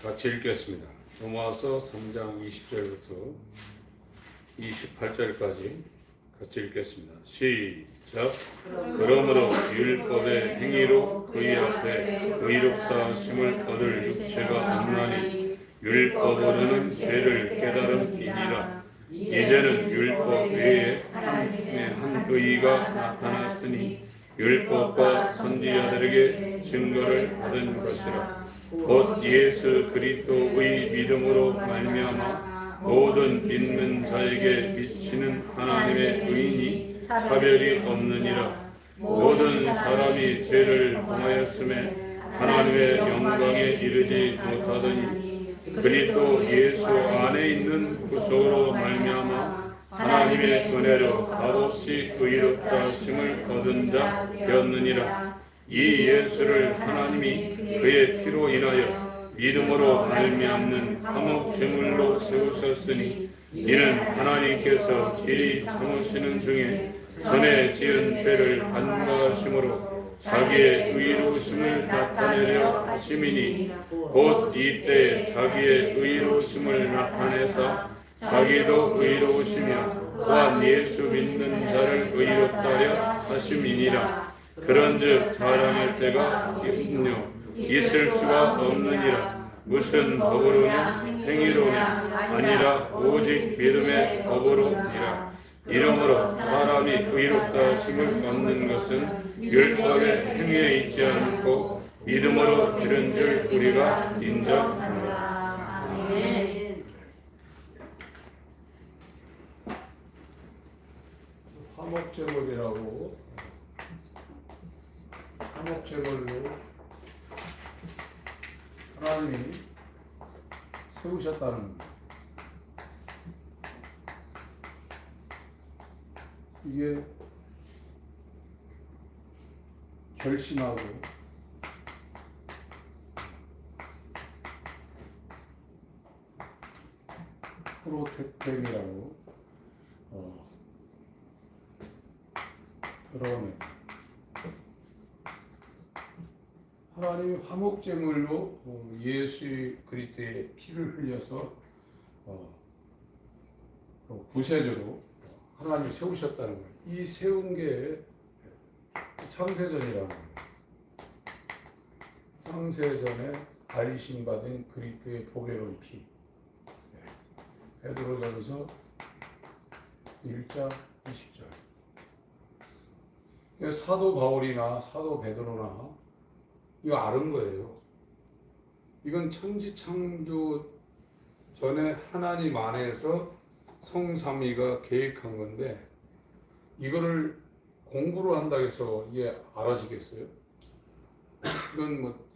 같이 읽겠습니다. 로마서 3장 20절부터 28절까지 같이 읽겠습니다. 시작. 그러므로 율법의 행위로 그의 앞에 의롭다 하심을 얻을 육체가 없나니 율법으로는 죄를 깨달음이니라. 이제는 율법 외에 하나님의 한 의가 나타났으니 율법과 선지자들에게 증거를 받은 것이라. 곧 예수 그리스도의 믿음으로 말미암아 모든 믿는 자에게 미치는 하나님의 의인이 차별이 없느니라. 모든 사람이 죄를 범하였음에 하나님의 영광에 이르지 못하더니 그리스도 예수 안에 있는 구속으로 말미암아 하나님의 은혜로 값없이 의롭다 하심을 얻은 자 되었느니라. 이 예수를 하나님이 그의 피로 인하여 믿음으로 말미암는 화목 제물로 세우셨으니 이는 하나님께서 길이 참으시는 중에 전에 지은 죄를 간과하심으로 자기의 의로우심을 나타내려 하심이니 곧 이때 자기의 의로우심을 나타내사 자기도 의로우시며 또한 예수 믿는 자를 의롭다 하려 하심이니라. 그런즉 자랑할 때가 있을 수가 없느니라. 무슨 법으로냐 행위로냐 아니라 오직 믿음의 법으로니라. 이러므로 사람이 의롭다 하심을 얻는 것은 율법의 행위에 있지 않고 믿음으로 되는 줄 우리가 인정하노라. 아멘. 화목제물이라고 화목제물로 하나님이 세우셨다는 겁니다. 이게 결심하고 프로텍템이라고 드러내 하나님이 화목제물로 예수 그리스도의 피를 흘려서 구세주로 하나님이 세우셨다는 거예요. 이 세운 게 창세전이라는 거예요. 창세전에 알리심 받은 그리스도의 보배로운 피. 베드로전서 1장 20절. 사도 바울이나 사도 베드로나 이거 아는 거예요. 이건 천지창조 전에 하나님 안에서 성삼위가 계획한 건데 이거를 공부를 한다고 해서 이게 알아지겠어요? 이건 뭐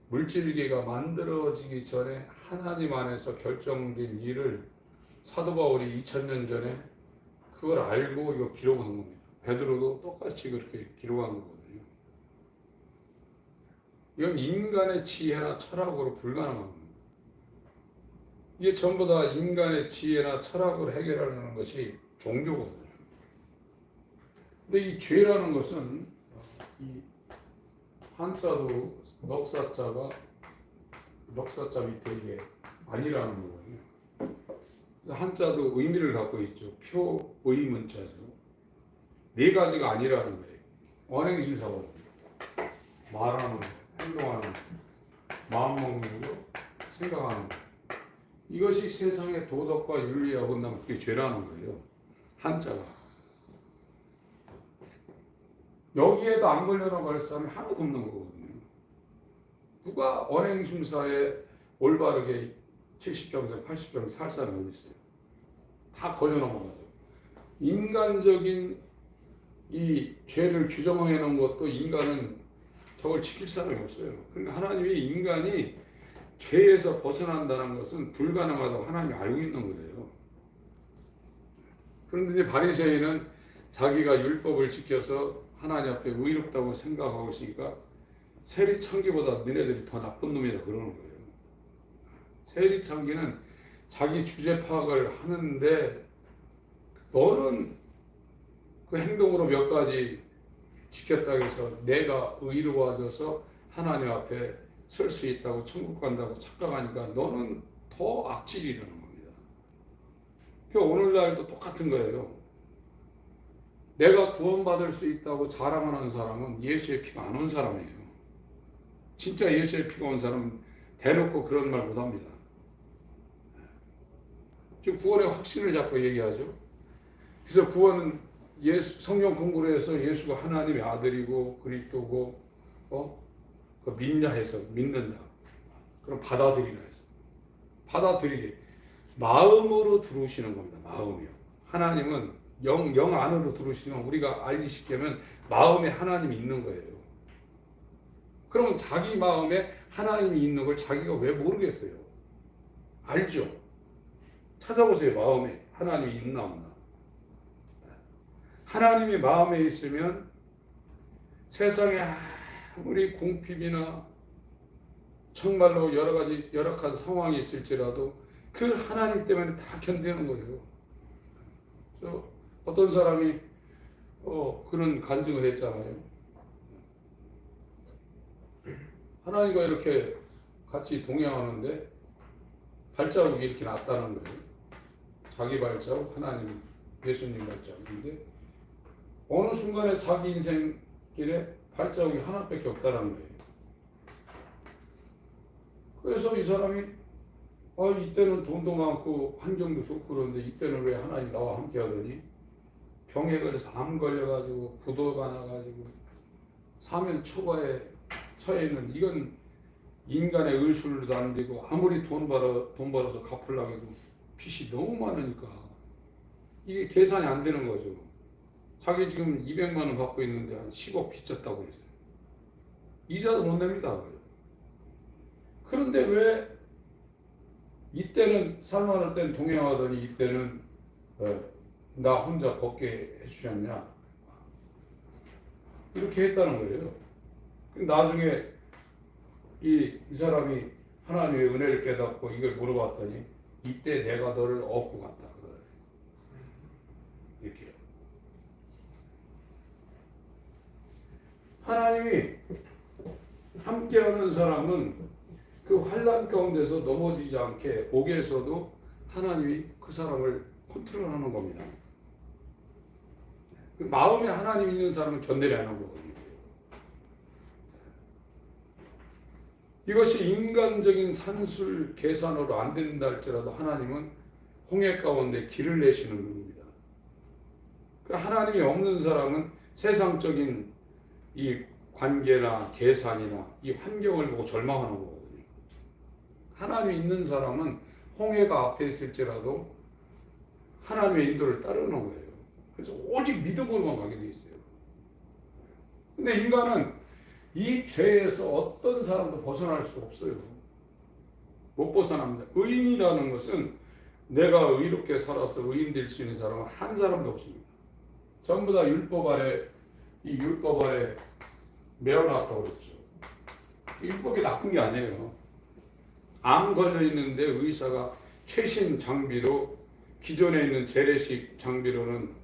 물질계가 만들어지기 전에 하나님 안에서 결정된 일을 사도 바울이 2000년 전에 그걸 알고 이거 기록한 겁니다. 베드로도 똑같이 그렇게 기록한 거거든요. 이건 인간의 지혜나 철학으로 불가능한 겁니다. 이게 전부 다 인간의 지혜나 철학으로 해결하는 것이 종교거든요. 근데 이 죄라는 것은 이 한자도 넉사자 밑에 이게 아니라는 거거든요. 한자도 의미를 갖고 있죠. 표의문자죠. 네 가지가 아니라는 거예요. 언행심사거든요. 말하는 거, 행동하는 거, 마음 먹는 거, 생각하는 거. 이것이 세상의 도덕과 윤리에 어긋나면 그게 죄라는 거예요. 한자가. 여기에도 안 걸려나갈 사람이 하나도 없는 거거든요. 누가 언행심사에 올바르게 70평생, 80평생 살 사람이 어디 있어요? 다 걸려나가죠. 인간적인 이 죄를 규정해 놓은 것도 인간은 저걸 지킬 사람이 없어요. 그러니까 하나님이 인간이 죄에서 벗어난다는 것은 불가능하다고 하나님이 알고 있는 거예요. 그런데 이제 바리새인은 자기가 율법을 지켜서 하나님 앞에 의롭다고 생각하고 있으니까 세리창기보다 너네들이 더 나쁜 놈이라 그러는 거예요. 세리창기는 자기 주제 파악을 하는데 너는 그 행동으로 몇 가지 지켰다고 해서 내가 의로워져서 하나님 앞에 설 수 있다고 천국 간다고 착각하니까 너는 더 악질이라는 겁니다. 그 오늘날도 똑같은 거예요. 내가 구원받을 수 있다고 자랑하는 사람은 예수의 피가 안 온 사람이에요. 진짜 예수의 피가 온 사람은 대놓고 그런 말 못합니다. 지금 구원의 확신을 잡고 얘기하죠. 그래서 구원은 성경 공부를 해서 예수가 하나님의 아들이고 그리스도고 그 믿냐 해서 믿는다. 그럼 받아들이라 해서 받아들이게 마음으로 들어오시는 겁니다. 마음이요. 하나님은 영 안으로 들어오시면 우리가 알기 쉽게 하면 마음에 하나님이 있는 거예요. 그러면 자기 마음에 하나님이 있는 걸 자기가 왜 모르겠어요? 알죠? 찾아보세요. 마음에 하나님이 있나 없나. 하나님이 마음에 있으면 세상에 아무리 궁핍이나 정말로 여러 가지 열악한 상황이 있을지라도 그 하나님 때문에 다 견디는 거예요. 어떤 사람이 그런 간증을 했잖아요. 하나님과 이렇게 같이 동행하는데 발자국이 이렇게 났다는 거예요. 자기 발자국, 하나님, 예수님 발자국인데 어느 순간에 자기 인생 길에 발자국이 하나밖에 없다는 거예요. 그래서 이 사람이 이때는 돈도 많고 환경도 좋고 그런데 이때는 왜 하나님 나와 함께 하더니 병에 걸려서 암 걸려가지고 부도가 나가지고 사면 초과에 처해 있는 이건 인간의 의술로도 안 되고 아무리 돈 벌어서 갚으려고 해도 빚이 너무 많으니까 이게 계산이 안 되는 거죠. 자기 지금 200만 원 갖고 있는데 한 10억 빚졌다고 그러죠. 이자도 못 냅니다. 그런데 왜 이때는 살만할 땐 동행하더니 이때는 나 혼자 걷게 해주셨냐 이렇게 했다는 거예요. 나중에 이 사람이 하나님의 은혜를 깨닫고 이걸 물어봤더니 이때 내가 너를 업고 갔다 그러더래요. 이렇게요. 하나님이 함께하는 사람은 그 환난 가운데서 넘어지지 않게 옥에서도 하나님이 그 사람을 컨트롤하는 겁니다. 그 마음에 하나님 있는 사람은 견뎌내는 거거든요. 이것이 인간적인 산술 계산으로 안 된다 할지라도 하나님은 홍해 가운데 길을 내시는 겁니다. 하나님이 없는 사람은 세상적인 이 관계나 계산이나 이 환경을 보고 절망하는 거거든요. 하나님이 있는 사람은 홍해가 앞에 있을지라도 하나님의 인도를 따르는 거예요. 그래서 오직 믿음으로만 가게 돼 있어요. 근데 인간은 이 죄에서 어떤 사람도 벗어날 수 없어요. 못 벗어납니다. 의인이라는 것은 내가 의롭게 살아서 의인 될 수 있는 사람은 한 사람도 없습니다. 전부 다 율법 아래 매어놨다고 그랬죠. 율법이 나쁜 게 아니에요. 암 걸려 있는데 의사가 최신 장비로 기존에 있는 재래식 장비로는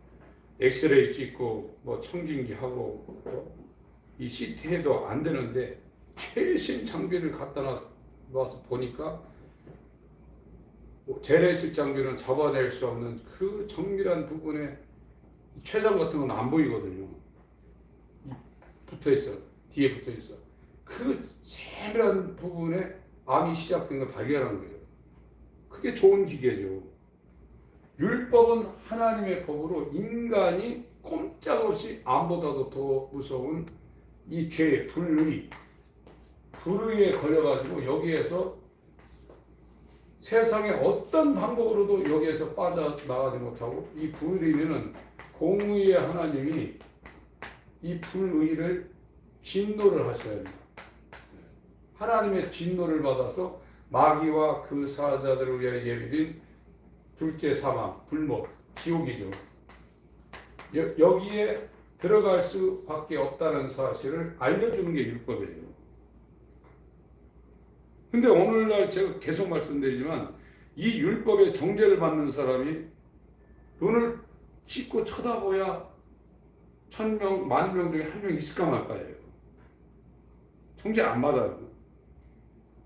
엑스레이 찍고 청진기 하고 이 CT 해도 안 되는데 최신 장비를 갖다 놔서 보니까 재래식 장비는 잡아낼 수 없는 그 정밀한 부분에 췌장 같은 건 안 보이거든요. 붙어있어. 뒤에 붙어있어. 그 세밀한 부분에 암이 시작된 걸 발견한 거예요. 그게 좋은 기계죠. 율법은 하나님의 법으로 인간이 꼼짝없이 암보다도 더 무서운 이 죄, 불의에 걸려가지고 여기에서 세상의 어떤 방법으로도 여기에서 빠져나가지 못하고 이 불의는 공의의 하나님이 이 불의를 진노를 하셔야 합니다. 하나님의 진노를 받아서 마귀와 그 사자들을 위하여 예비된 둘째 사망, 불못, 지옥이죠. 여기에 들어갈 수밖에 없다는 사실을 알려주는 게 율법이에요. 근데 오늘날 제가 계속 말씀드리지만 이 율법의 정죄를 받는 사람이 눈을 씻고 쳐다보야 1000명, 10,000명 중에 한 명 있을까 말까예요. 정죄 안 받아요.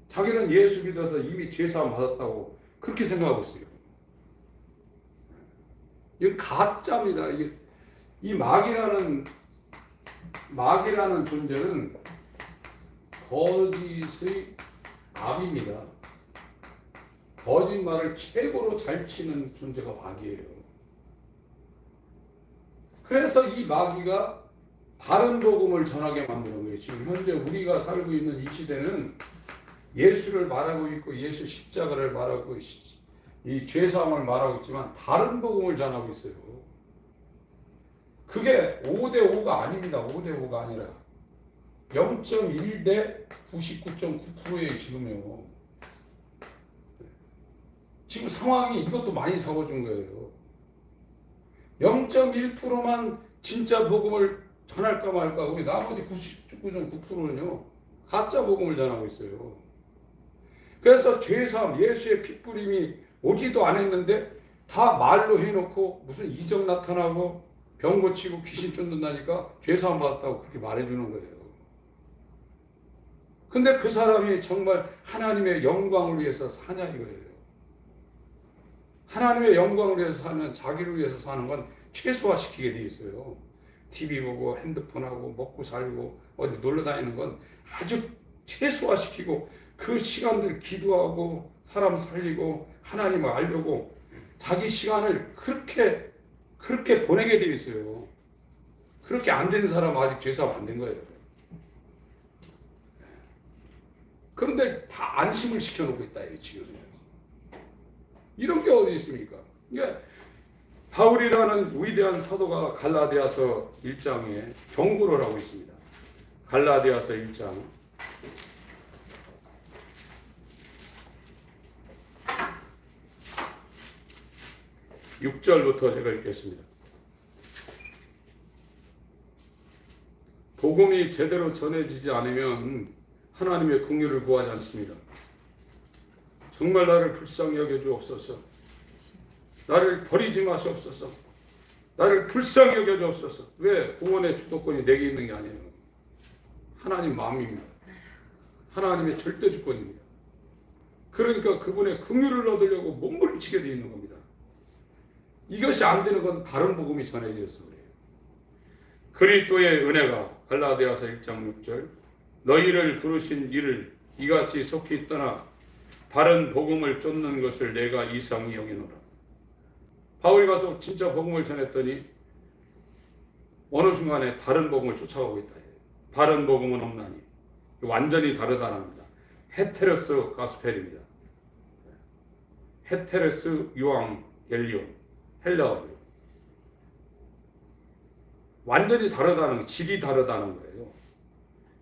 자기는 예수 믿어서 이미 죄사함 받았다고 그렇게 생각하고 있어요. 이건 가짜입니다. 이 마귀라는 존재는 거짓의 압입니다. 거짓말을 최고로 잘 치는 존재가 마귀예요. 그래서 이 마귀가 다른 복음을 전하게 만드는 거예요. 지금 현재 우리가 살고 있는 이 시대는 예수를 말하고 있고 예수 십자가를 말하고 이 죄사함을 말하고 있지만 다른 복음을 전하고 있어요. 그게 5대5가 아닙니다. 5대5가 아니라 0.1대 99.9%예요. 지금요. 지금 상황이 이것도 많이 사고준 거예요. 0.1%만 진짜 복음을 전할까 말까 하고 나머지 99.9%는요 가짜 복음을 전하고 있어요. 그래서 죄사함, 예수의 핏부림이 오지도 않았는데 다 말로 해놓고 무슨 이적 나타나고 병 고치고 귀신 쫓는다니까 죄사함 받았다고 그렇게 말해주는 거예요. 근데 그 사람이 정말 하나님의 영광을 위해서 사냐 이거예요. 하나님의 영광을 위해서 살면 자기를 위해서 사는 건 최소화시키게 돼 있어요. TV 보고 핸드폰하고 먹고 살고 어디 놀러 다니는 건 아주 최소화시키고 그 시간들 기도하고 사람 살리고 하나님을 알려고 자기 시간을 그렇게 보내게 돼 있어요. 그렇게 안 된 사람 아직 죄사함 안 된 거예요. 그런데 다 안심을 시켜놓고 있다 지금. 이런 게 어디 있습니까? 그러니까 바울이라는 위대한 사도가 갈라디아서 1장에 경고를 하고 있습니다. 갈라디아서 1장 6절부터 제가 읽겠습니다. 복음이 제대로 전해지지 않으면 하나님의 긍휼을 구하지 않습니다. 정말 나를 불쌍히 여겨주옵소서. 나를 버리지 마시옵소서. 나를 불쌍히 여겨주옵소서. 왜? 구원의 주도권이 내게 있는 게 아니에요. 하나님 마음입니다. 하나님의 절대 주권입니다. 그러니까 그분의 긍휼을 얻으려고 몸부림치게 되어 있는 겁니다. 이것이 안 되는 건 다른 복음이 전해져서 그래요. 그리스도의 은혜가 갈라디아서 1장 6절 너희를 부르신 이를 이같이 속히 떠나 다른 복음을 쫓는 것을 내가 이상히 여기노라. 바울이 가서 진짜 복음을 전했더니 어느 순간에 다른 복음을 쫓아가고 있다. 다른 복음은 없나니 완전히 다르다는 겁니다. 헤테로스 가스펠입니다. 헤테로스 유앙겔리온 헬라어로 완전히 다르다는 질이 다르다는 거예요.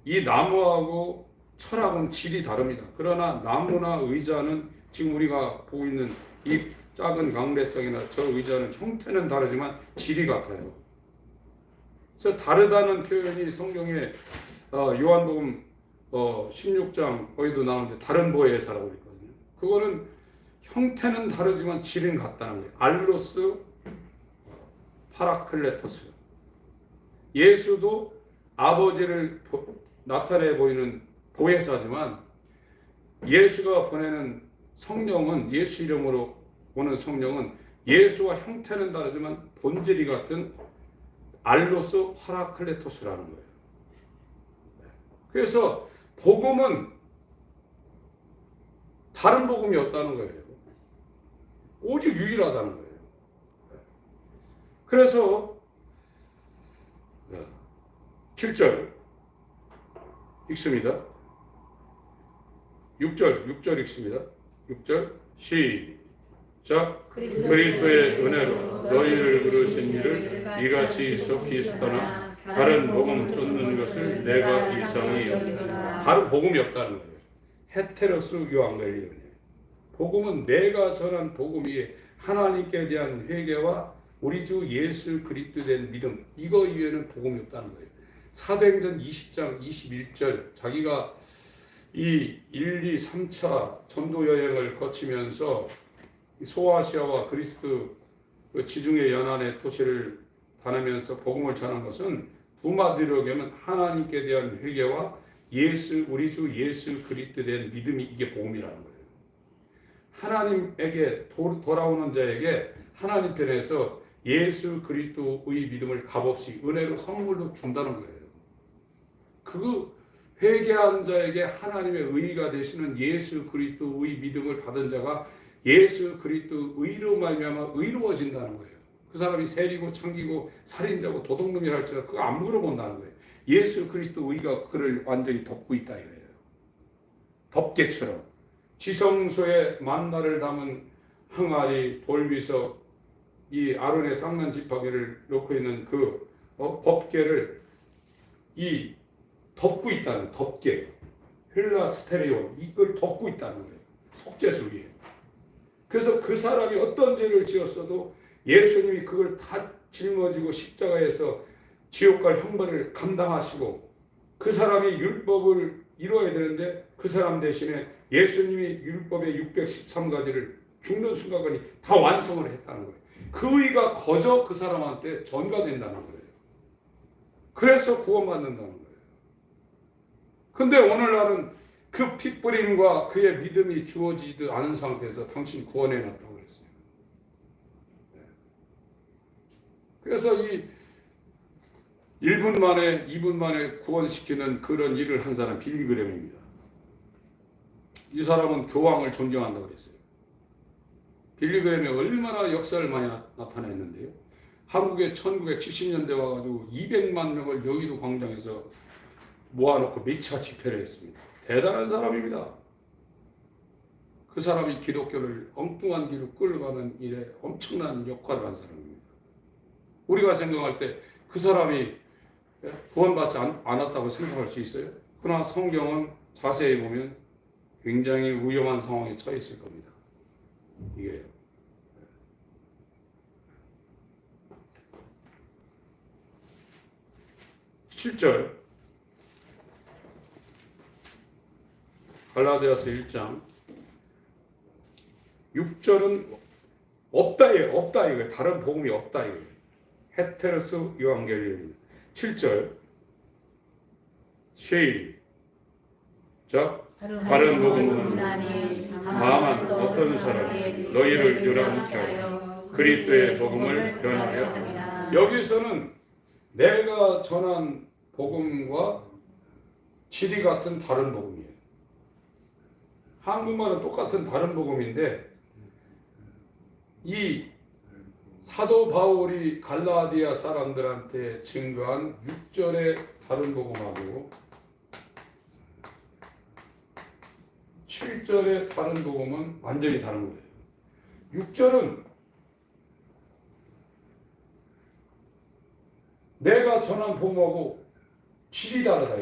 이 나무하고 철학은 질이 다릅니다. 그러나 나무나 의자는 지금 우리가 보고 있는 이 작은 강래성이나 저 의자는 형태는 다르지만 질이 같아요. 그래서 다르다는 표현이 성경에 요한복음 16장 거기도 나오는데 다른 보혜사라고 그랬거든요. 그거는 형태는 다르지만 질은 같다는 거예요. 알로스 파라클레토스. 예수도 아버지를 나타내 보이는 보혜사지만 예수가 보내는 성령은 예수 이름으로 오는 성령은 예수와 형태는 다르지만 본질이 같은 알로스 파라클레토스라는 거예요. 그래서 복음은 다른 복음이 없다는 거예요. 오직 유일하다는 거예요. 그래서 7절 읽습니다. 6절 읽습니다. 6절 시작. 그리스도의 은혜로 너희를 부르신 이를 이같이 속히 떠나 다른 복음 쫓는 것을 내가 이상히 여긴다. 다른 복음이 없다는 거예요. 헤테로스 유앙겔리온이에요. 복음은 내가 전한 복음이 하나님께 대한 회개와 우리 주 예수 그리스도에 대한 믿음, 이거 이외에는 복음이 없다는 거예요. 사도행전 20장 21절 자기가 이 1, 2, 3차 전도 여행을 거치면서 소아시아와 그리스도 지중해 연안의 도시를 다니면서 복음을 전한 것은 부마디로 얘기하면 하나님께 대한 회개와 우리 주 예수 그리스도에 대한 믿음이 이게 복음이라는 거예요. 하나님에게 돌아오는 자에게 하나님 편에서 예수 그리스도의 믿음을 값없이 은혜로 선물로 준다는 거예요. 그 회개한 자에게 하나님의 의가 되시는 예수 그리스도의 믿음을 받은 자가 예수 그리스도 의로 말미암아 의로워진다는 거예요. 그 사람이 세리고 창기고 살인자고 도둑놈이라 할지라도 그거 안 물어본다는 거예요. 예수 그리스도 의가 그를 완전히 덮고 있다 이거예요. 덮개처럼 지성소에 만나를 담은 항아리 돌비석 이 아론의 쌍난 지팡이를 놓고 있는 그 법궤를 이 덮고 있다는 덮개 헬라스테레온 이걸 덮고 있다는 거예요. 속죄수 위에. 그래서 그 사람이 어떤 죄를 지었어도 예수님이 그걸 다 짊어지고 십자가에서 지옥갈 형벌을 감당하시고 그 사람이 율법을 이루어야 되는데 그 사람 대신에 예수님이 율법의 613가지를 죽는 순간까지 다 완성을 했다는 거예요. 그 의가 거저 그 사람한테 전가된다는 거예요. 그래서 구원받는다는 거예요. 근데 오늘날은 그 핏부림과 그의 믿음이 주어지지도 않은 상태에서 당신 구원해놨다고 그랬어요. 그래서 이 1분 만에 2분 만에 구원시키는 그런 일을 한 사람 빌리그램입니다. 이 사람은 교황을 존경한다고 그랬어요. 빌리그램이 얼마나 역사를 많이 나타냈는데요. 한국에 1970년대 와가지고 200만 명을 여의도 광장에서 모아놓고 미차 집회를 했습니다. 대단한 사람입니다. 그 사람이 기독교를 엉뚱한 길로 끌어가는 일에 엄청난 역할을 한 사람입니다. 우리가 생각할 때 그 사람이 구원받지 않았다고 생각할 수 있어요. 그러나 성경은 자세히 보면 굉장히 위험한 상황에 처해 있을 겁니다. 이게 (7절) 갈라디아서 1장 6절은 없다 이거예요. 다른 복음이 없다 이거예요. 헤테로스 요한겔리온입니다. 7절 시작. 다른 복음은 다만 어떤 사람이 너희를 요란케 하여 그리스도의 복음을 변하려 합니다. 여기서는 내가 전한 복음과 질이 같은 다른 복음이에요. 한국말은 똑같은 다른 복음인데 이 사도 바울이 갈라디아 사람들한테 증거한 6절의 다른 복음하고 7절의 다른 복음은 완전히 다른 거예요. 6절은 내가 전한 복음하고 질이 다르다.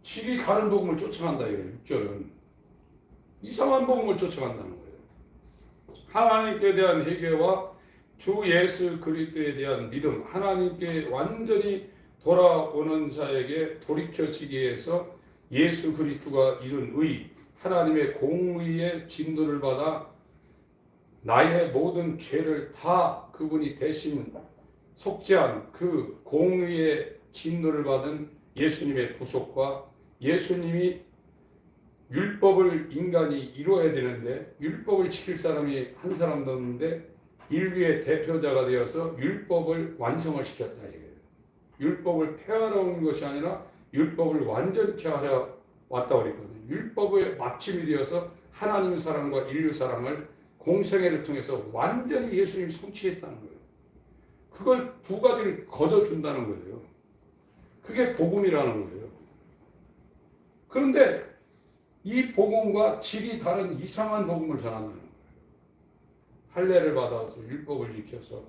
질이 다른 복음을 쫓아간다. 6절은 이상한 복음을 쫓아간다는 거예요. 하나님께 대한 회개와 주 예수 그리스도에 대한 믿음, 하나님께 완전히 돌아오는 자에게 돌이켜지기 위해서 예수 그리스도가 이룬 의, 하나님의 공의의 진노를 받아 나의 모든 죄를 다 그분이 대신 속죄한 그 공의의 진노를 받은 예수님의 구속과 예수님이 율법을 인간이 이루어야 되는데 율법을 지킬 사람이 한 사람도 없는데 인류의 대표자가 되어서 율법을 완성을 시켰다 이거예요. 율법을 폐하러 온 것이 아니라 율법을 완전케 하려 왔다고 그랬거든요. 율법의 마침이 되어서 하나님 사랑과 인류 사랑을 공생애를 통해서 완전히 예수님이 성취했다는 거예요. 그걸 두 가지를 거저준다는 거예요. 그게 복음이라는 거예요. 그런데 이 복음과 질이 다른 이상한 복음을 전한다는 거예요. 할례를 받아서 율법을 지켜서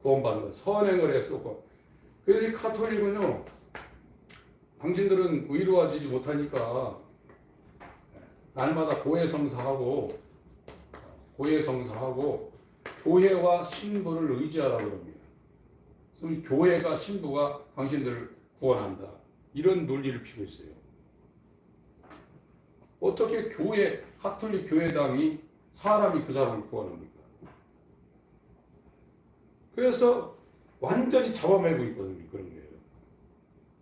구원받는 선행을 했었고, 그래서 이 카톨릭은요, 당신들은 의로워지지 못하니까 날마다 고해성사하고 교회와 신부를 의지하라고 합니다. 그래서 교회가 신부가 당신들을 구원한다. 이런 논리를 피고 있어요. 어떻게 카톨릭 교회당이 사람이 그 사람을 구원합니까? 그래서 완전히 잡아매고 있거든요. 그런 거예요.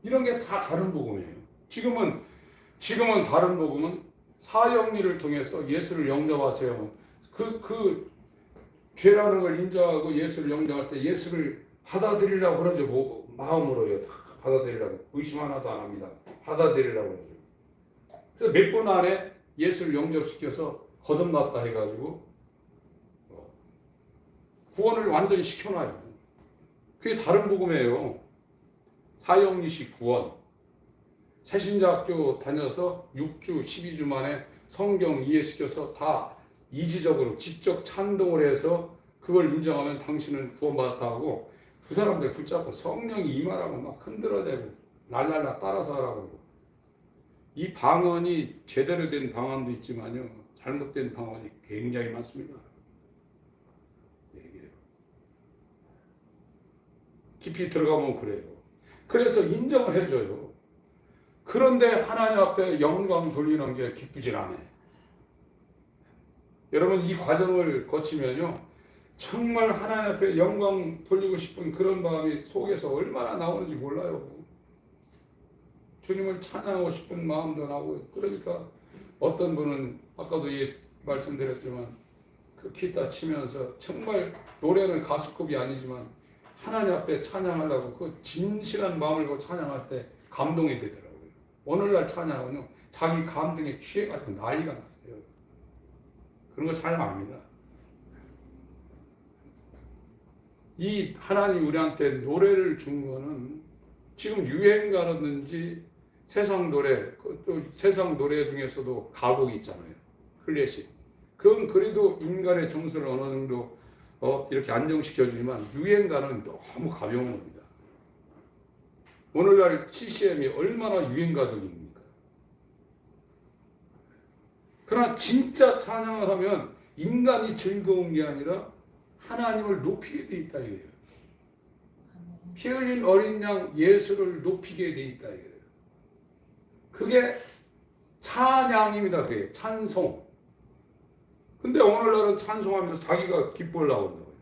이런 게 다 다른 복음이에요. 지금은 다른 복음은 사형리를 통해서 예수를 영접하세요. 그 죄라는 걸 인정하고 예수를 영접할 때 예수를 받아들이려고 그러죠. 마음으로요. 다 받아들이려고. 의심 하나도 안 합니다. 받아들이려고 그러죠. 그래서 몇 분 안에 예수를 영접시켜서 거듭났다 해가지고 구원을 완전히 시켜놔요. 그게 다른 복음이에요. 사형리식 구원. 새신자학교 다녀서 6주, 12주 만에 성경 이해시켜서 다 이지적으로 지적 찬동을 해서 그걸 인정하면 당신은 구원받았다 하고 그 사람들 붙잡고 성령이 임하라고 막 흔들어대고 날랄라 따라서 하라고. 이 방언이 제대로 된 방언도 있지만요. 잘못된 방언이 굉장히 많습니다. 얘기해요. 깊이 들어가면 그래요. 그래서 인정을 해줘요. 그런데 하나님 앞에 영광 돌리는 게 기쁘진 않아요. 여러분 이 과정을 거치면요. 정말 하나님 앞에 영광 돌리고 싶은 그런 마음이 속에서 얼마나 나오는지 몰라요. 주님을 찬양하고 싶은 마음도 나오고 그러니까 어떤 분은 아까도 말씀드렸지만 그 기타 치면서 정말 노래는 가수급이 아니지만 하나님 앞에 찬양하려고 그 진실한 마음을 갖고 찬양할 때 감동이 되더라고요. 오늘날 찬양은요 자기 감동에 취해가지고 난리가 났어요. 그런 거 잘 압니다. 이 하나님 우리한테 노래를 준 거는 지금 유행가라든지 세상 노래, 또 세상 노래 중에서도 가곡이 있잖아요. 클래식. 그건 그래도 인간의 정서를 어느 정도 이렇게 안정시켜주지만 유행가는 너무 가벼운 겁니다. 오늘날 CCM이 얼마나 유행가적입니까? 그러나 진짜 찬양을 하면 인간이 즐거운 게 아니라 하나님을 높이게 돼 있다 이거예요. 피 흘린 어린 양 예수를 높이게 돼 있다 이거예요. 그게 찬양입니다. 그게 찬송. 근데 오늘날은 찬송하면서 자기가 기뻐하려고 한다고요.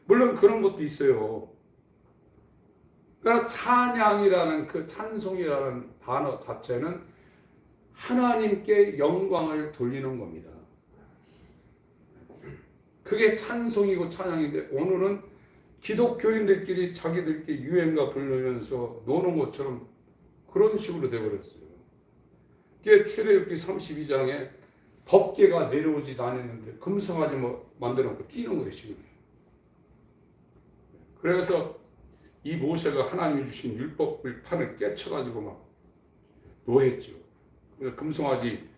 물론 그런 것도 있어요. 그러니까 찬양이라는 그 찬송이라는 단어 자체는 하나님께 영광을 돌리는 겁니다. 그게 찬송이고 찬양인데 오늘은 기독교인들끼리 자기들끼리 유행가 부르면서 노는 것처럼 그런 식으로 되어버렸어요. 그게 출애굽기 32장에 법궤가 내려오지도 않았는데 금송아지 만들어놓고 뛰는 거예요 지금. 그래서 이 모세가 하나님이 주신 율법을 판을 깨쳐가지고 막 노했죠. 그래서 금송아지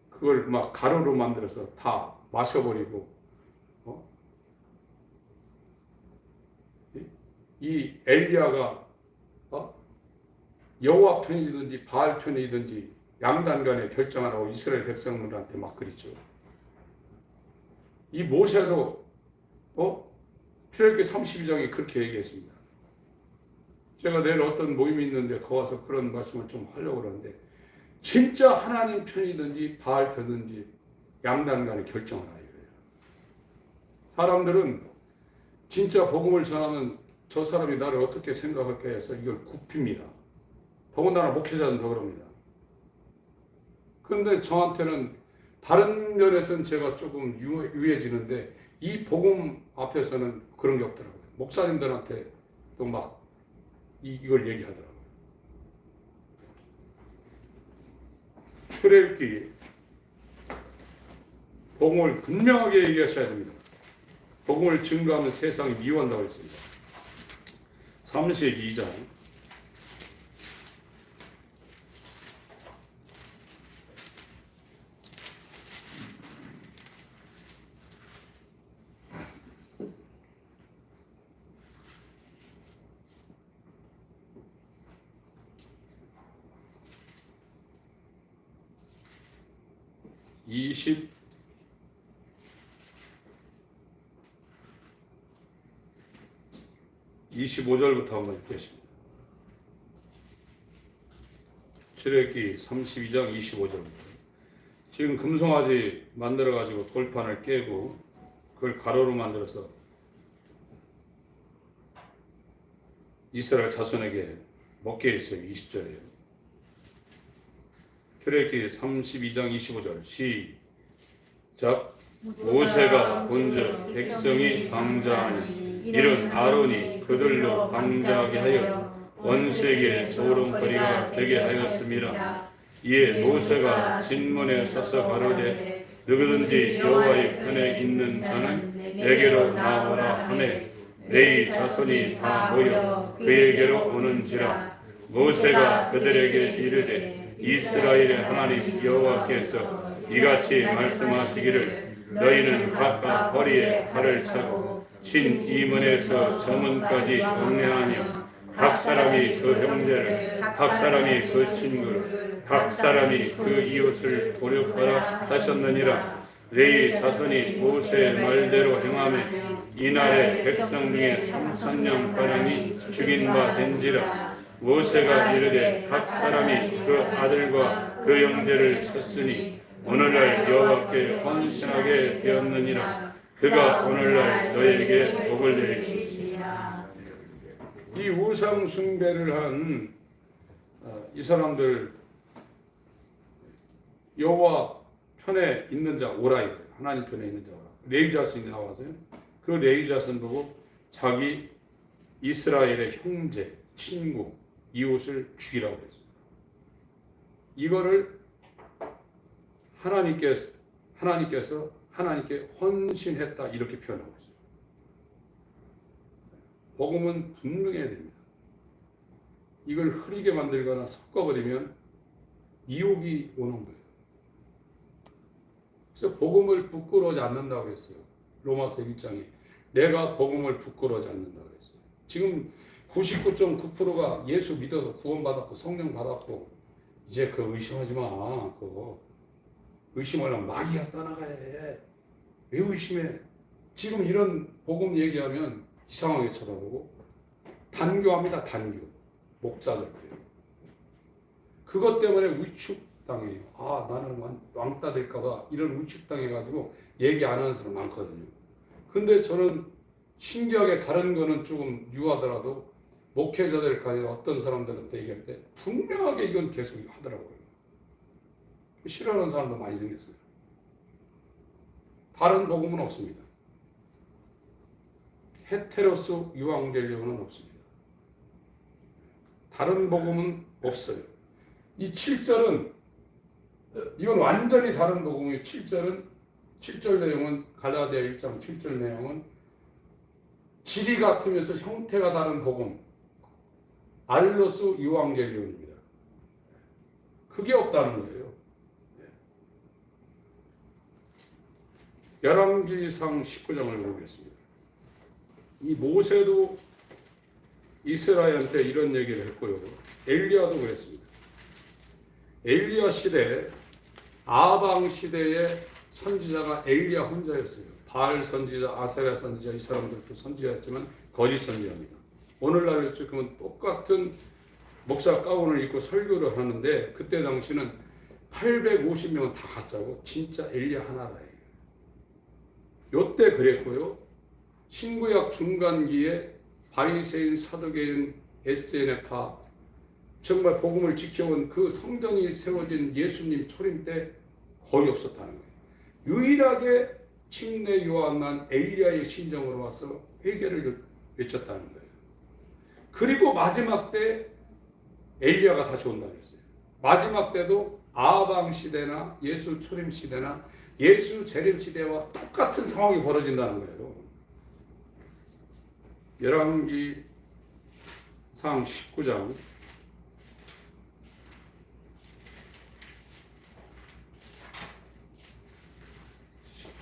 그걸 막 가루로 만들어서 다 마셔버리고 이 엘리야가 여호와 편이든지 바알 편이든지 양단 간에 결정하라고 이스라엘 백성들한테 막 그랬죠. 이 모세도 출애굽기 32장에 그렇게 얘기했습니다. 제가 내일 어떤 모임이 있는데 거기 와서 그런 말씀을 좀 하려고 그러는데 진짜 하나님 편이든지 바알 편이든지 양단 간에 결정하라 이거예요. 사람들은 진짜 복음을 전하면 저 사람이 나를 어떻게 생각할까 해서 이걸 굽힙니다. 더군다나 목회자는 더 그럽니다. 그런데 저한테는 다른 면에서는 제가 조금 유해지는데 이 복음 앞에서는 그런 게 없더라고요. 목사님들한테 또 막 이걸 얘기하더라고요. 출애굽기 복음을 분명하게 얘기하셔야 됩니다. 복음을 증거하면 세상이 미워한다고 했습니다. 32장 25절부터 한번 읽겠습니다. 출애굽기 32장 25절부터. 지금 금송아지 만들어가지고 돌판을 깨고 그걸 가로로 만들어서 이스라엘 자손에게 먹게 있어요. 20절에요. 출애굽기 32장 25절 시작. 모세가 본즉 백성이 방자하니 이른 아론이 그들로 방자하게 하여 원수에게 조롱거리가 되게 하였음이라. 이에 모세가 진문에 서서 가로되 누구든지 여호와의 편에 있는 자는 내게로 나오라 하매 레위 자손이 다 모여 그에게로 오는지라. 모세가 그들에게 이르되 이스라엘의 하나님 여호와께서 이같이 말씀하시기를 너희는 각각 허리에 칼을 차고 친 이문에서 저문까지 경례하며 각 사람이 그 형제를 각 사람이 그 친구를 각 사람이 그 이웃을 도륙하라 하셨느니라. 레위 자손이 모세의 말대로 행하며 이날에 백성 중에 3,000명 가량이 죽인 바 된지라. 모세가 이르되 각 사람이 그 아들과 그 형제를 쳤으니 오늘날 여호와께 헌신하게 되었느니라. 그가 오늘날 너에게 복을 내리시리라. 이 우상 숭배를 한 이 사람들 여호와 편에 있는 자 오라 이거예요. 하나님 편에 있는 자 오라. 레위 자손이 나와서요. 그 레위 자손 보고 자기 이스라엘의 형제, 친구, 이웃을 죽이라고 그랬습니다. 이거를 하나님께서 하나님께 헌신했다 이렇게 표현하고 있어요. 복음은 분명해야 됩니다. 이걸 흐리게 만들거나 섞어버리면 미혹이 오는 거예요. 그래서 복음을 부끄러워하지 않는다고 그랬어요. 로마서 1장에 내가 복음을 부끄러워하지 않는다고 그랬어요. 지금 99.9%가 예수 믿어서 구원받았고 성령 받았고 이제 그거 의심하지 마. 그거 의심하려면 마귀야 떠나가야 해. 왜 의심해? 지금 이런 복음 얘기하면 이상하게 쳐다보고 단교합니다. 단교. 목자들도요. 그것 때문에 위축당해요. 아 나는 왕따 될까봐 이런 위축당해가지고 얘기 안 하는 사람 많거든요. 근데 저는 신기하게 다른 거는 조금 유하더라도 목회자들까지 어떤 사람들한테 얘기할 때 분명하게 이건 계속 하더라고요. 싫어하는 사람도 많이 생겼어요. 다른 복음은 없습니다. 헤테로스 유앙겔리온은 없습니다. 다른 복음은 없어요. 이 7절은 이건 완전히 다른 복음이에요. 7절 내용은 갈라디아 1장 7절 내용은 질이 같으면서 형태가 다른 복음 알로스 유앙겔리온입니다. 그게 없다는 거예요. 열왕기상 19장을 보겠습니다. 이 모세도 이스라엘한테 이런 얘기를 했고요. 엘리야도 그랬습니다. 엘리야 시대, 아방 시대의 선지자가 엘리야 혼자였어요. 바알 선지자, 아세라 선지자 이 사람들도 선지자였지만 거짓 선지자입니다. 오늘날로 지금은 똑같은 목사 가운을 입고 설교를 하는데 그때 당시는 850명은 다 가짜고 진짜 엘리야 하나라예요. 요때 그랬고요. 신구약 중간기에 바리새인, 사두개인, SNF파 정말 복음을 지켜온 그 성전이 세워진 예수님 초림 때 거의 없었다는 거예요. 유일하게 침례 요한만 엘리야의 심정으로 와서 회개를 외쳤다는 거예요. 그리고 마지막 때 엘리야가 다시 온다고 했어요. 마지막 때도 아방 시대나 예수 초림 시대나 예수 재림 시대와 똑같은 상황이 벌어진다는 거예요. 열왕기상 19장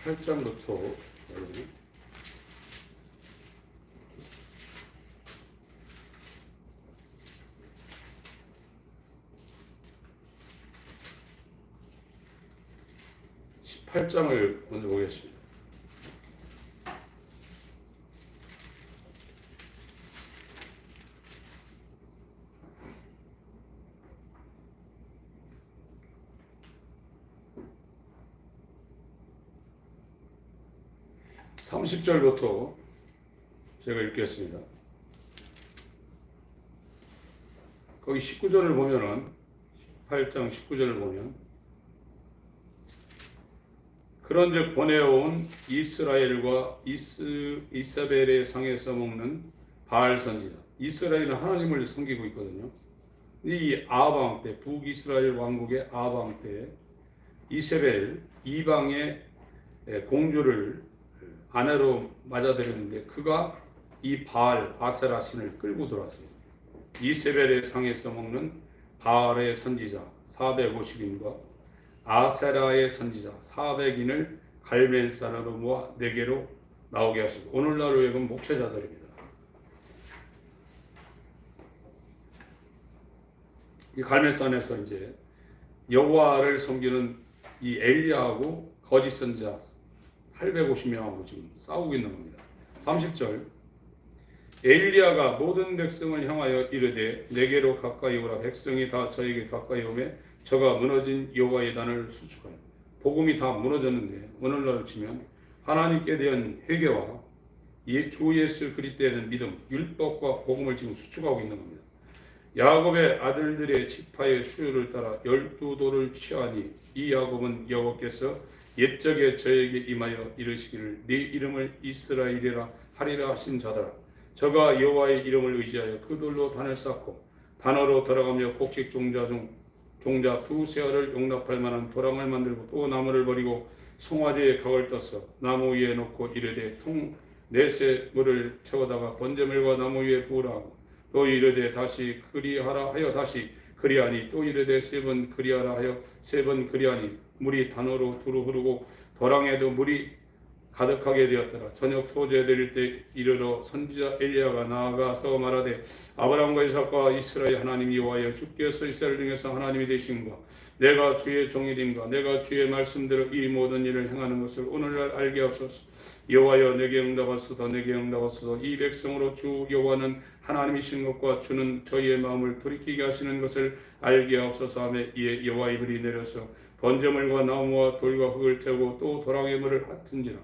18장부터 여러분 18장을 먼저 보겠습니다. (30절부터) 제가 읽겠습니다. 거기 19절을 보면은 8장 19절을 보면 그런즉 보내온 이스라엘과 이사벨의 상에서 먹는 바알 선지자. 이스라엘은 하나님을 섬기고 있거든요. 이 아방 때 북이스라엘 왕국의 아방 때 이세벨 이방의 공주를 아내로 맞아들였는데 그가 이 바알 아세라 신을 끌고 들어왔어요. 이세벨의 상에서 먹는 바알의 선지자 450인과 아세라의 선지자 400인을 갈멜산으로 모아 네개로 나오게 하시고 오늘날 외금 목회자들입니다. 이 갈멜산에서 이제 여호와를 섬기는 이 엘리야하고 거짓 선지자 850명하고 지금 싸우고 있는 겁니다. 30절 엘리야가 모든 백성을 향하여 이르되 내게로 가까이 오라. 백성이 다 저에게 가까이 오매 저가 무너진 여호와의 단을 수축하여. 복음이 다 무너졌는데 오늘날 치면 하나님께 대한 회개와 주 예수 그리스도에 대한 믿음, 율법과 복음을 지금 수축하고 있는 겁니다. 야곱의 아들들의 지파의 수요를 따라 12도를 취하니 이 야곱은 여호와께서 옛적에 저에게 임하여 이르시기를 네 이름을 이스라엘이라 하리라 하신 자더라. 저가 여호와의 이름을 의지하여 그 돌로 단을 쌓고 단으로 돌아가며 곡식 종자 두세 알을 용납할 만한 도랑을 만들고 또 나무를 버리고 송아지의 각을 떠서 나무 위에 놓고 이르되 통 넷의 물을 채워다가 번제물과 나무 위에 부으라 하고 또 이르되 다시 그리하라 하여 다시 그리하니 또 이르되 세 번 그리하라 하여 세 번 그리하니 물이 단으로 두루 흐르고 도랑에도 물이 가득하게 되었더라. 저녁 소재드릴 때 이르러 선지자 엘리야가 나아가서 말하되 아브라함과 이삭과 이스라엘 하나님 여호와여 주께서 이스라엘 중에서 하나님이 되신가 내가 주의 종이림과 내가 주의 말씀대로 이 모든 일을 행하는 것을 오늘날 알게 하소서. 여호와여 내게 응답하소서. 내게 응답하소서. 이 백성으로 주 여호와는 하나님이신 것과 주는 저희의 마음을 돌이키게 하시는 것을 알게 하옵소서 하며 이에 여호와의 불이 내려서 번제물과 나무와 돌과 흙을 태우고 또 도랑의 물을 핫은지라.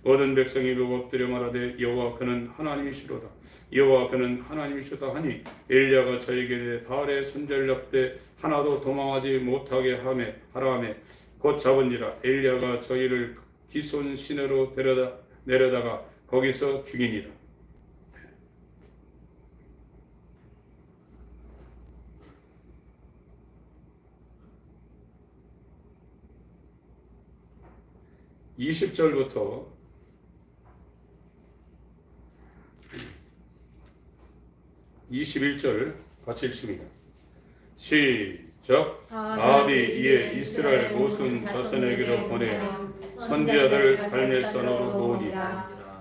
모든 백성이 보고 엎드려 말하되 여호와 그는 하나님이시로다. 여호와 그는 하나님이시로다 하니 엘리야가 저에게 바알의 손전력 때 하나도 도망하지 못하게 하라 하매 곧 잡은지라. 엘리야가 저희를 기손 시내로 내려다가 거기서 죽이니라. (20절부터) 21절 같이 읽습니다. 시작. 아합이 이에 이스라엘 모든 자손에게로 보내 선지자들을 갈멜산으로 모으니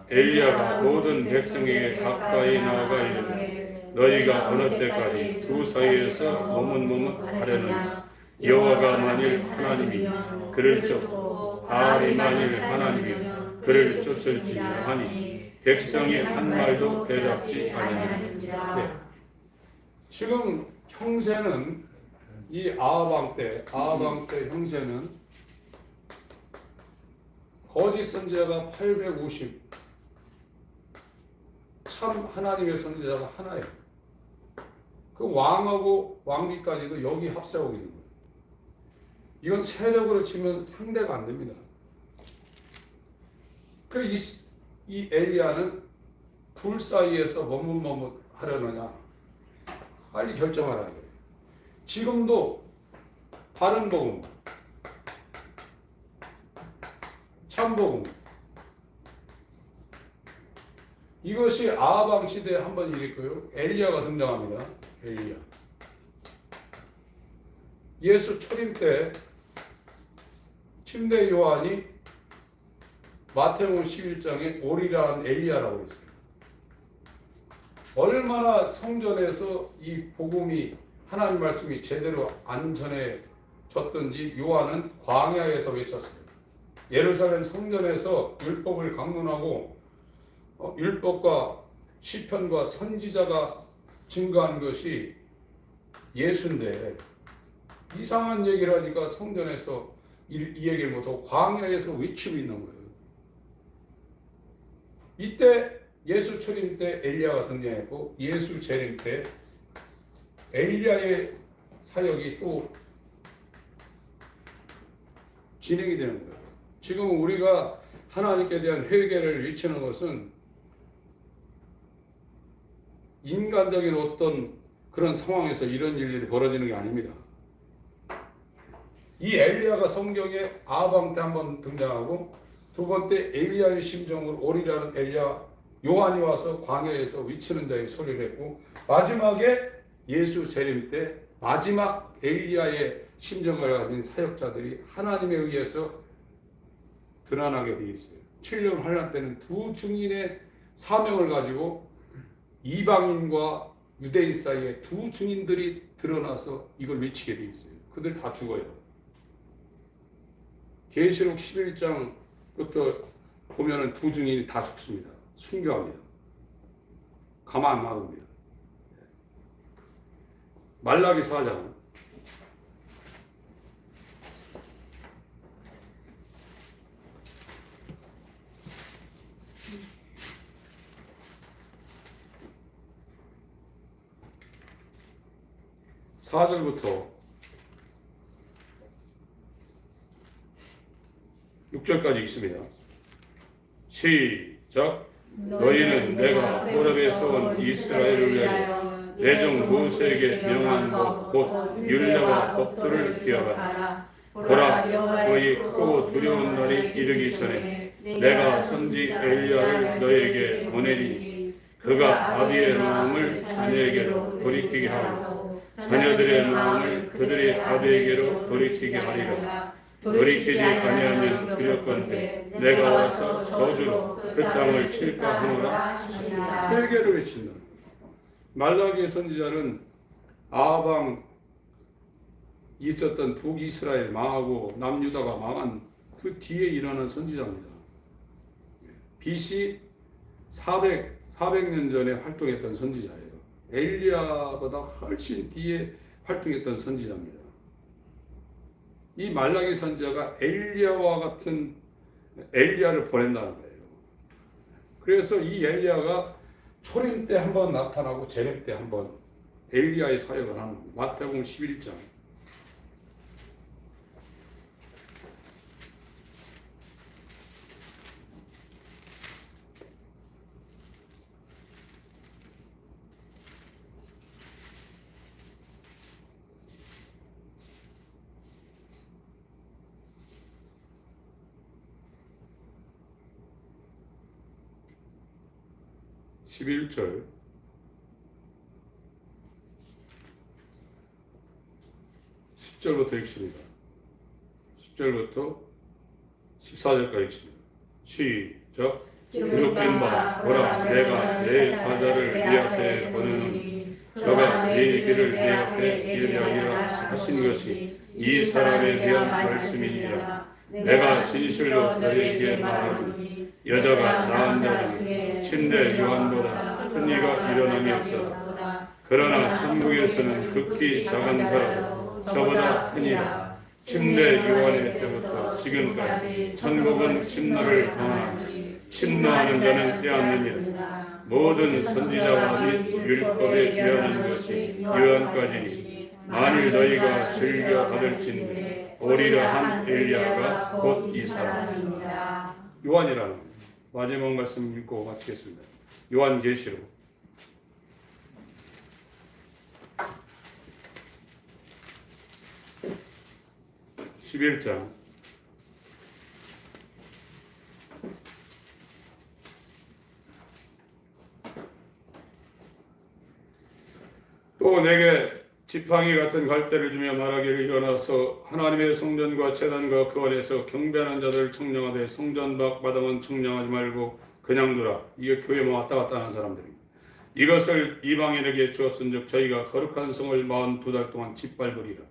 엘리야가 모든 백성에게 가까이 나아가 이르되 너희가 어느 때까지 두 사이에서 머뭇머뭇하려느냐. 여호와가 만일 하나님이면 그를 쫓고 바알이 만일 하나님이면 그를 쫓을지니라 하니 백성이 한 말도 대답지 아니하니라. 네. 지금 형세는 이 아하방 때 형세는 거짓 선지자가 850, 참 하나님의 선지자가 하나예요. 그 왕하고 왕비까지도 여기 합세하고 있는 거예요. 이건 세력으로 치면 상대가 안 됩니다. 그래서 이 엘리야는 둘 사이에서 머뭇머뭇 하려느냐 빨리 결정하라는 거예요. 지금도 바른 복음, 참 복음, 이것이 아하방 시대에 한번 일었고요. 엘리야가 등장합니다. 엘리야. 예수 초림 때 침례 요한이 마태복음 11장에 오리라는 엘리야라고 했어요. 얼마나 성전에서 이 복음이 하나님 말씀이 제대로 안 전해졌던지 요한은 광야에서 외쳤어요. 예루살렘 성전에서 율법을 강론하고 율법과 시편과 선지자가 증거한 것이 예수인데 이상한 얘기를 하니까 성전에서 이 얘기를 못하고 광야에서 외치고 있는 거예요. 이때 예수 초림 때 엘리야가 등장했고 예수 재림 때 엘리야의 사역이 또 진행이 되는 거예요. 지금 우리가 하나님께 대한 회개를 외치는 것은 인간적인 어떤 그런 상황에서 이런 일들이 벌어지는 게 아닙니다. 이 엘리야가 성경에 아방 때 한번 등장하고 두 번째 엘리야의 심정을 오리라는 엘리야 요한이 와서 광야에서 외치는 자의 소리를 했고 마지막에 예수 재림 때 마지막 엘리야의 심정을 가진 사역자들이 하나님에 의해서 드러나게 되어 있어요. 7년 환란 때는 두 증인의 사명을 가지고 이방인과 유대인 사이에 두 증인들이 드러나서 이걸 외치게 되어 있어요. 그들 다 죽어요. 계시록 11장부터 보면은 두 증인이 다 죽습니다. 순교합니다. 가만 안 놔둡니다. 말라기 4장 4절부터 6절까지 읽습니다. 시작. 너희는 내가 호렙에서 온 이스라엘을 위하여 내 종 모세에게 명한 것 곧 율례와 법도를 기억하라. 보라, 너희 크고 두려운 날이 이르기 전에 내가 선지 엘리야를 너에게 보내리니 그가 아비의 마음을 자녀에게로 돌이키게 하고 자녀들의 마음을 그들의 아비에게로 돌이키게 하리라. 돌이키지 아니하면 두렵건대 내가 와서 저주로 그 땅을 칠까 하노라. 회개를 외친다. 말라기 선지자는 아방 있었던 북이스라엘 망하고 남유다가 망한 그 뒤에 일어난 선지자입니다. BC 400년 전에 활동했던 선지자예요. 엘리야보다 훨씬 뒤에 활동했던 선지자입니다. 이 말라기 선지자가 엘리야와 같은 엘리야를 보낸다는 거예요. 그래서 이 엘리야가 초림 때 한 번 나타나고 재림 때 한 번 엘리야의 사역을 하는 겁니다. 마태복음 11장 11절 10절부터 읽습니다. 10절부터 14절까지 읽습니다. 시작. 기록된 바 보라 내가 내 사자를 네 앞에 보내노니 저가 네 길을 네 앞에 이르리라 하신 것이 이 사람에 대한 말씀이니라. 내가 진실로 너희에게 말하노니 여자가 낳은 자 중에 침대 요한보다 큰 이가 일어남이 없더라. 그러나 천국에서는 극히 작은 자라도 저보다 크니라. 침대 요한의 때부터 지금까지 천국은 침노를 당하니 침노하는 자는 빼앗느니라. 모든 선지자와 및 율법에 귀하는 것이 요한까지니 만일 너희가 즐겨 받을진대 오리라 한 엘리야가 곧 이 사람이니라. 요한이라는 마지막 말씀 읽고 마치겠습니다. 요한계시록 11장 '또 내게 지팡이 같은 갈대를 주며 말하기를 일어나서 하나님의 성전과 제단과 그 안에서 경배하는 자들을 청량하되 성전 밖 마당은 청량하지 말고 그냥 두라.' 이게 교회만 왔다 갔다 하는 사람들입니다. '이것을 이방인에게 주었은즉 저희가 거룩한 성을 42달 동안 짓밟으리라.'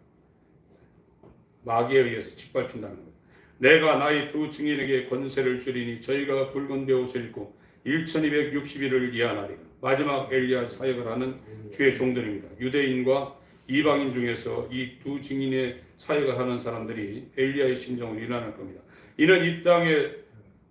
마귀에 의해서 짓밟힌다는 거예요. '내가 나의 두 증인에게 권세를 주리니 저희가 붉은 베옷을 입고 1260일을 예언하리라.' 마지막 엘리야 사역을 하는 주의 종들입니다. 유대인과 이방인 중에서 이 두 증인의 사역을 하는 사람들이 엘리야의 심정을 일어날 겁니다. 이는 이 땅에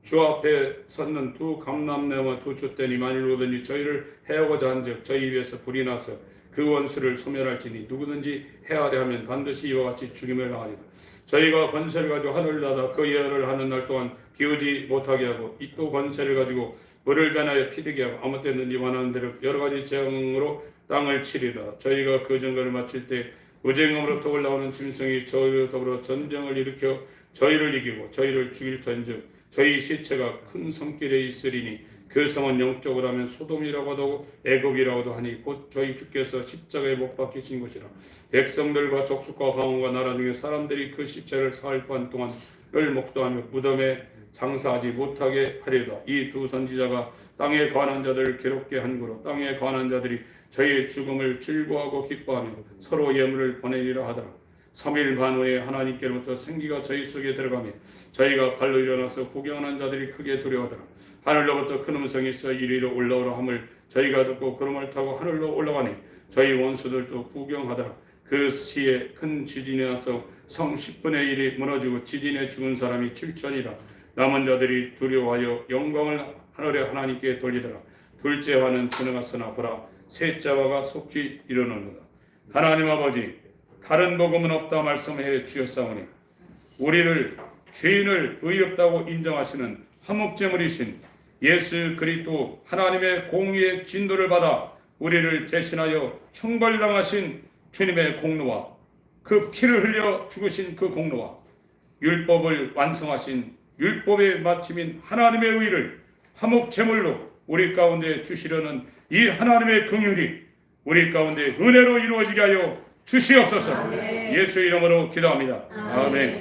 주 앞에 섰는 두 감람나무와 두 촛대니 만일 오더니 저희를 해하고자 한즉 저희 입에서 불이 나서 그 원수를 소멸할지니 누구든지 해하려 하면 반드시 이와 같이 죽임을 당하리라. 저희가 권세를 가지고 하늘을 닫아 그 예언을 하는 날 동안 비오지 못하게 하고 이 또 권세를 가지고 물을 변하여 피되게 하고 아무 때든지 원하는 대로 여러 가지 재앙으로 땅을 치리라. 저희가 그 증거를 마칠 때 무쟁함으로부터 올라오는 짐승이 저희로 더불어 전쟁을 일으켜 저희를 이기고 저희를 죽일 전즉 저희 시체가 큰 성길에 있으리니 그 성은 영적으로 하면 소돔이라고도 애국이라고도 하니 곧 저희 주께서 십자가에 못 박히신 곳이라. 백성들과 족속과 방언과 나라 중에 사람들이 그 십자를 사흘반 동안을 목도하며 무덤에 장사하지 못하게 하리라. 이 두 선지자가 땅에 관한 자들을 괴롭게 한 고로 땅에 관한 자들이 저희의 죽음을 즐거워하고 기뻐하며 서로 예물을 보내리라 하더라. 3일 반 후에 하나님께로부터 생기가 저희 속에 들어가며 저희가 발로 일어나서 구경하는 자들이 크게 두려워하더라. 하늘로부터 큰 음성이 있어 이리로 올라오라 함을 저희가 듣고 구름을 타고 하늘로 올라가니 저희 원수들도 구경하더라. 그 시에 큰 지진이 나서 성 10분의 1이 무너지고 지진에 죽은 사람이 7천이라. 남은 자들이 두려워하여 영광을 하늘의 하나님께 돌리더라. 둘째 화는 지나갔으나 보라 셋째 화가 속히 이르는도다. 하나님 아버지 다른 복음은 없다 말씀해 주셨사오니 우리를 죄인을 의롭다고 인정하시는 화목제물이신 예수 그리스도 하나님의 공의의 진도를 받아 우리를 대신하여 형벌당하신 주님의 공로와 그 피를 흘려 죽으신 그 공로와 율법을 완성하신 율법의 마침인 하나님의 의를 화목제물로 우리 가운데 주시려는 이 하나님의 긍휼이 우리 가운데 은혜로 이루어지게 하여 주시옵소서. 예수 이름으로 기도합니다. 아멘.